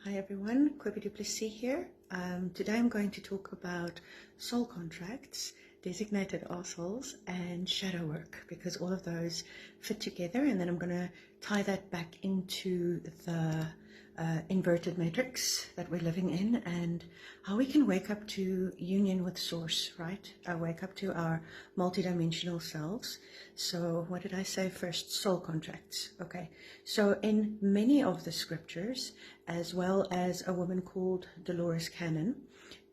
Hi everyone, Kobe Duplessis here. Today I'm going to talk about soul contracts, designated arseholes, and shadow work, because all of those fit together, and then I'm going to tie that back into the inverted matrix that we're living in, and how we can wake up to union with source, right? Wake up to our multidimensional selves. So what did I say first? Soul contracts. Okay. So in many of the scriptures, as well as a woman called Dolores Cannon,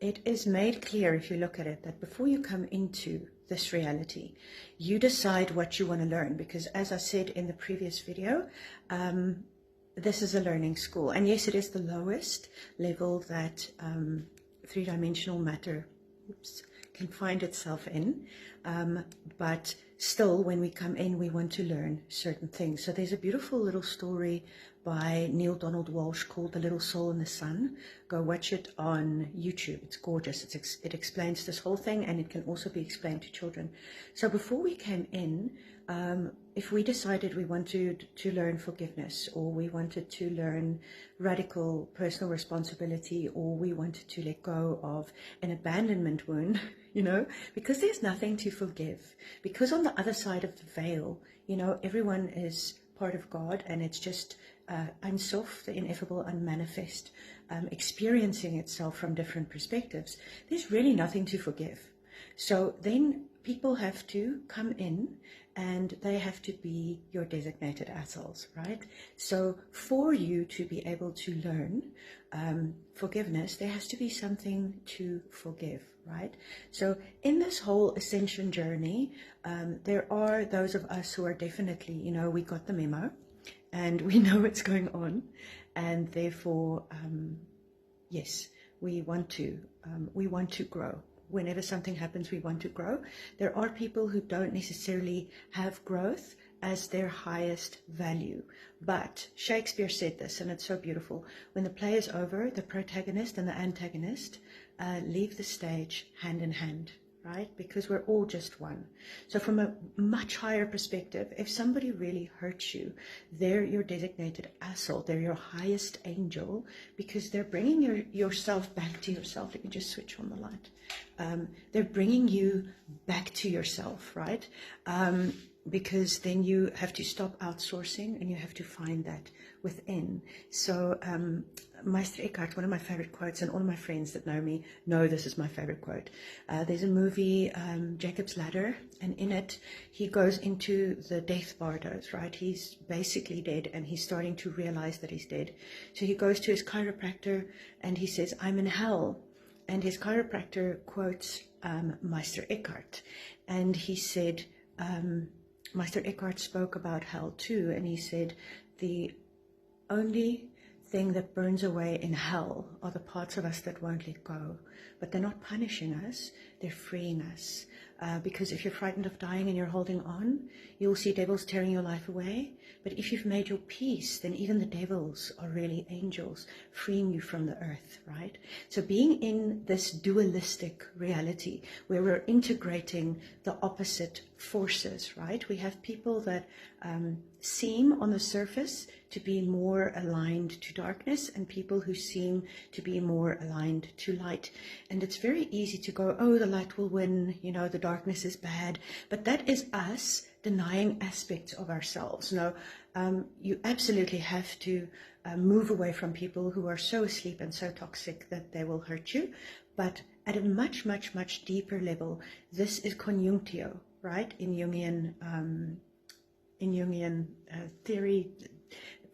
it is made clear, if you look at it, that before you come into this reality, you decide what you want to learn. Because as I said in the previous video, this is a learning school. And yes, it is the lowest level that three-dimensional matter can find itself in. But still, when we come in, we want to learn certain things. So there's a beautiful little story by Neil Donald Walsh called The Little Soul in the Sun. Go watch it on YouTube. It's gorgeous. It explains this whole thing, and it can also be explained to children. So before we came in, if we decided we wanted to learn forgiveness, or we wanted to learn radical personal responsibility, or we wanted to let go of an abandonment wound, because there's nothing to forgive. Because on the other side of the veil, everyone is part of God, and it's just Ein Sof, the ineffable, unmanifest, experiencing itself from different perspectives. There's really nothing to forgive. So then people have to come in, and they have to be your designated assholes, right? So for you to be able to learn forgiveness, there has to be something to forgive, right? So in this whole ascension journey, there are those of us who are definitely, we got the memo, and we know what's going on, and therefore, yes, we want to grow. Whenever something happens, we want to grow. There are people who don't necessarily have growth as their highest value. But Shakespeare said this, and it's so beautiful. When the play is over, the protagonist and the antagonist leave the stage hand in hand, right? Because we're all just one. So from a much higher perspective, if somebody really hurts you, they're your designated asshole. They're your highest angel, because they're bringing yourself back to yourself. Let me just switch on the light. They're bringing you back to yourself, right? Because then you have to stop outsourcing, and you have to find that within. So Meister Eckhart, one of my favorite quotes, and all of my friends that know me know this is my favorite quote. There's a movie, Jacob's Ladder, and in it he goes into the death bardos, right? He's basically dead, and he's starting to realize that he's dead. So he goes to his chiropractor, and he says, "I'm in hell." And his chiropractor quotes Meister Eckhart, and he said, Meister Eckhart spoke about hell too, and he said, the only thing that burns away in hell are the parts of us that won't let go. But they're not punishing us, they're freeing us. Because if you're frightened of dying and you're holding on, you'll see devils tearing your life away. But if you've made your peace, then even the devils are really angels freeing you from the earth, right? So being in this dualistic reality where we're integrating the opposite forces, right? We have people that seem on the surface to be more aligned to darkness, and people who seem to be more aligned to light. And it's very easy to go, oh, the light will win, the darkness is bad. But that is us denying aspects of ourselves. No, you absolutely have to move away from people who are so asleep and so toxic that they will hurt you. But at a much, much, much deeper level, this is conjunctio, right? In Jungian theory,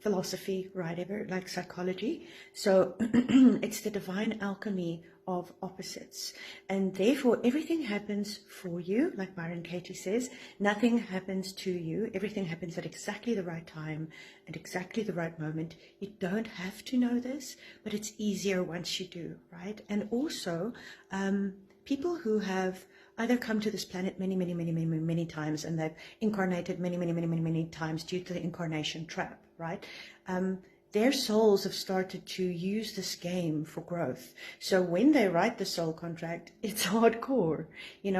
philosophy, whatever, like psychology. So it's the divine alchemy of opposites, and therefore everything happens for you, like Byron Katie says. Nothing happens to you. Everything happens at exactly the right time and exactly the right moment. You don't have to know this, but it's easier once you do, right? And also people who have either come to this planet many times, and they've incarnated many times due to the incarnation trap, right? Their souls have started to use this game for growth. So when they write the soul contract, it's hardcore,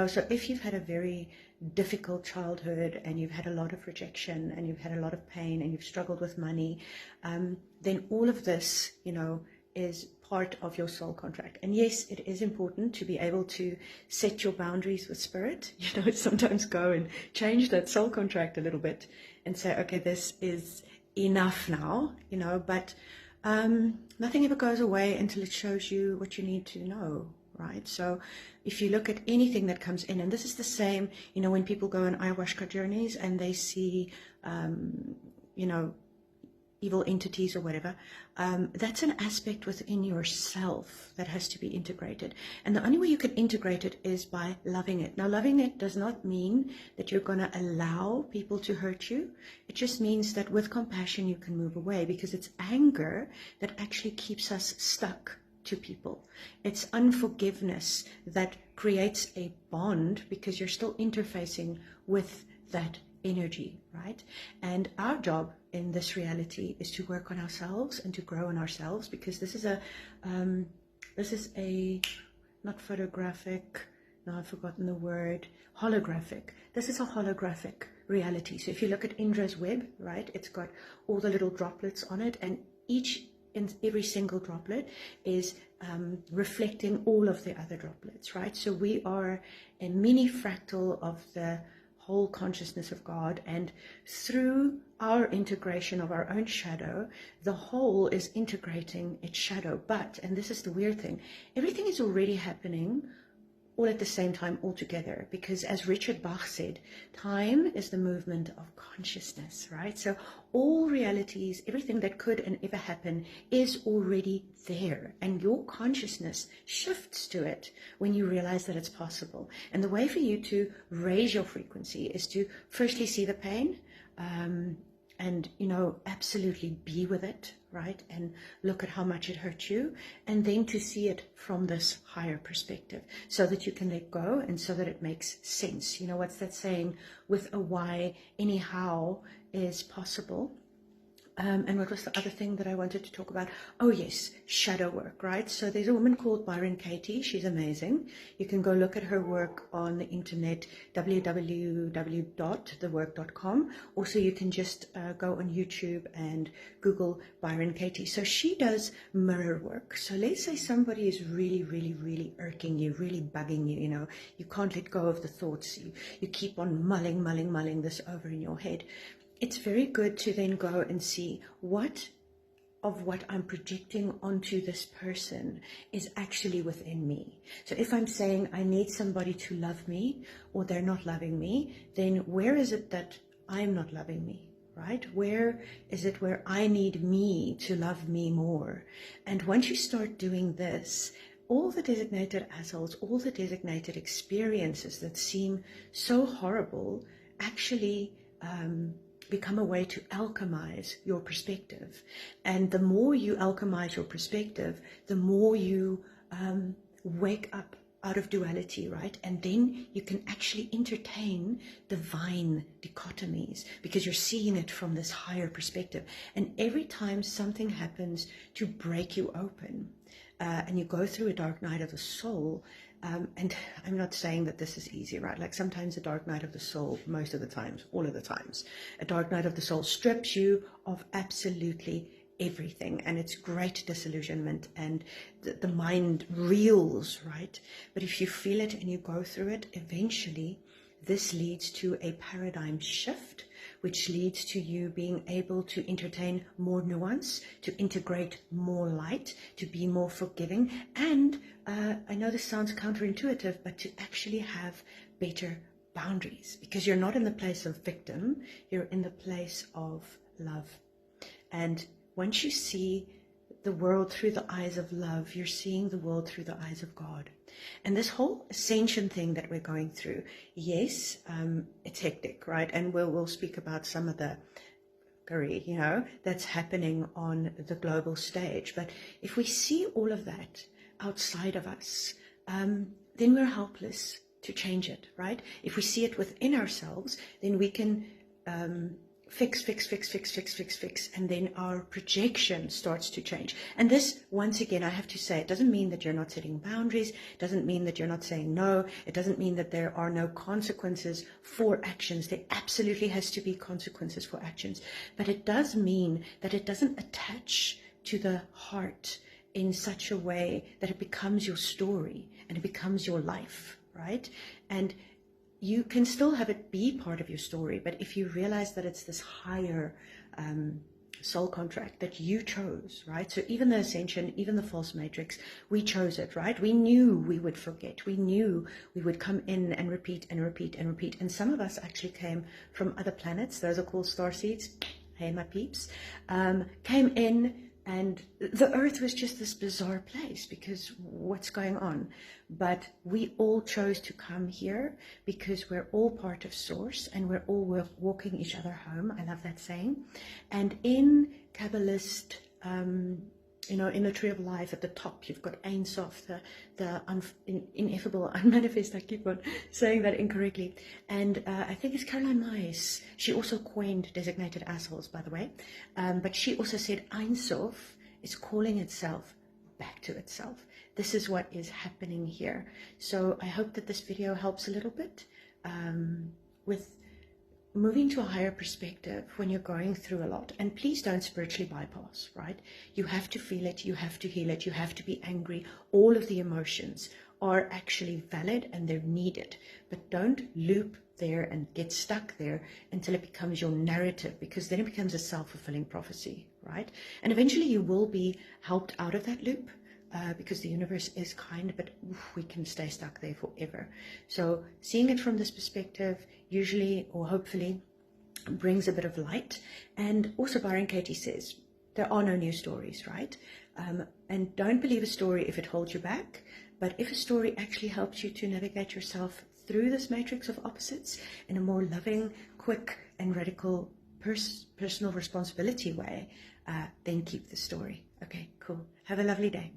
So if you've had a very difficult childhood, and you've had a lot of rejection, and you've had a lot of pain, and you've struggled with money, then all of this, is part of your soul contract. And yes, it is important to be able to set your boundaries with spirit, sometimes go and change that soul contract a little bit and say, okay, this is enough now, but nothing ever goes away until it shows you what you need to know, right? So if you look at anything that comes in, and this is the same, when people go on ayahuasca journeys and they see, evil entities or whatever, that's an aspect within yourself that has to be integrated. And the only way you can integrate it is by loving it. Now, loving it does not mean that you're going to allow people to hurt you. It just means that with compassion, you can move away, because it's anger that actually keeps us stuck to people. It's unforgiveness that creates a bond, because you're still interfacing with that energy, right? And our job in this reality is to work on ourselves and to grow in ourselves, because this is a not photographic, now I've forgotten the word, holographic. This is a holographic reality. So if you look at Indra's web, right, it's got all the little droplets on it, and every single droplet is reflecting all of the other droplets, right? So we are a mini fractal of the whole consciousness of God, and through our integration of our own shadow, the whole is integrating its shadow. But, and this is the weird thing, everything is already happening all at the same time, all together, because as Richard Bach said, time is the movement of consciousness, right? So all realities, everything that could and ever happen is already there, and your consciousness shifts to it when you realize that it's possible. And the way for you to raise your frequency is to firstly see the pain, and absolutely be with it, right, and look at how much it hurt you, and then to see it from this higher perspective, so that you can let go, and so that it makes sense. What's that saying? With a why, anyhow is possible. And what was the other thing that I wanted to talk about? Oh yes, shadow work, right? So there's a woman called Byron Katie. She's amazing. You can go look at her work on the internet, www.thework.com. Also, you can just go on YouTube and Google Byron Katie. So she does mirror work. So let's say somebody is really, really, really irking you, really bugging you, you can't let go of the thoughts. You keep on mulling this over in your head. It's very good to then go and see what I'm projecting onto this person is actually within me. So if I'm saying I need somebody to love me, or they're not loving me, then where is it that I'm not loving me, right? Where is it where I need me to love me more? And once you start doing this, all the designated assholes, all the designated experiences that seem so horrible actually become a way to alchemize your perspective. And the more you alchemize your perspective, the more you wake up out of duality, right? And then you can actually entertain divine dichotomies, because you're seeing it from this higher perspective. And every time something happens to break you open, and you go through a dark night of the soul, and I'm not saying that this is easy, right? Like sometimes a dark night of the soul, most of the times, all of the times, a dark night of the soul strips you of absolutely everything, and it's great disillusionment, and the mind reels, right? But if you feel it and you go through it, eventually this leads to a paradigm shift, which leads to you being able to entertain more nuance, to integrate more light, to be more forgiving, and I know this sounds counterintuitive, but to actually have better boundaries, because you're not in the place of victim, you're in the place of love. And once you see the world through the eyes of love, you're seeing the world through the eyes of God. And this whole ascension thing that we're going through, yes, it's hectic, right? And we'll speak about some of the curry, that's happening on the global stage. But if we see all of that outside of us, then we're helpless to change it, right? If we see it within ourselves, then we can fix, and then our projection starts to change. And this, once again, I have to say, it doesn't mean that you're not setting boundaries, it doesn't mean that you're not saying no, it doesn't mean that there are no consequences for actions. There absolutely has to be consequences for actions, but it does mean that it doesn't attach to the heart in such a way that it becomes your story and it becomes your life, right? And you can still have it be part of your story, but if you realize that it's this higher soul contract that you chose, right? So even the Ascension, even the false matrix, we chose it, right? We knew we would forget. We knew we would come in and repeat and repeat and repeat. And some of us actually came from other planets. Those are called starseeds. Hey, my peeps. Came in, and the earth was just this bizarre place because what's going on? But we all chose to come here because we're all part of Source and we're all walking each other home. I love that saying. And in Kabbalist, in the Tree of Life at the top, you've got Ein Sof, the ineffable, unmanifest. I keep on saying that incorrectly. And I think it's Caroline Myers. She also coined designated assholes, by the way. But she also said Ein Sof is calling itself back to itself. This is what is happening here. So I hope that this video helps a little bit with moving to a higher perspective when you're going through a lot. And please don't spiritually bypass, right? You have to feel it, you have to heal it, you have to be angry. All of the emotions are actually valid and they're needed. But don't loop there and get stuck there until it becomes your narrative, because then it becomes a self-fulfilling prophecy, right? And eventually you will be helped out of that loop. Because the universe is kind, but we can stay stuck there forever. So seeing it from this perspective usually, or hopefully, brings a bit of light. And also Byron Katie says, there are no new stories, right? And don't believe a story if it holds you back, but if a story actually helps you to navigate yourself through this matrix of opposites in a more loving, quick, and radical personal responsibility way, then keep the story. Okay, cool. Have a lovely day.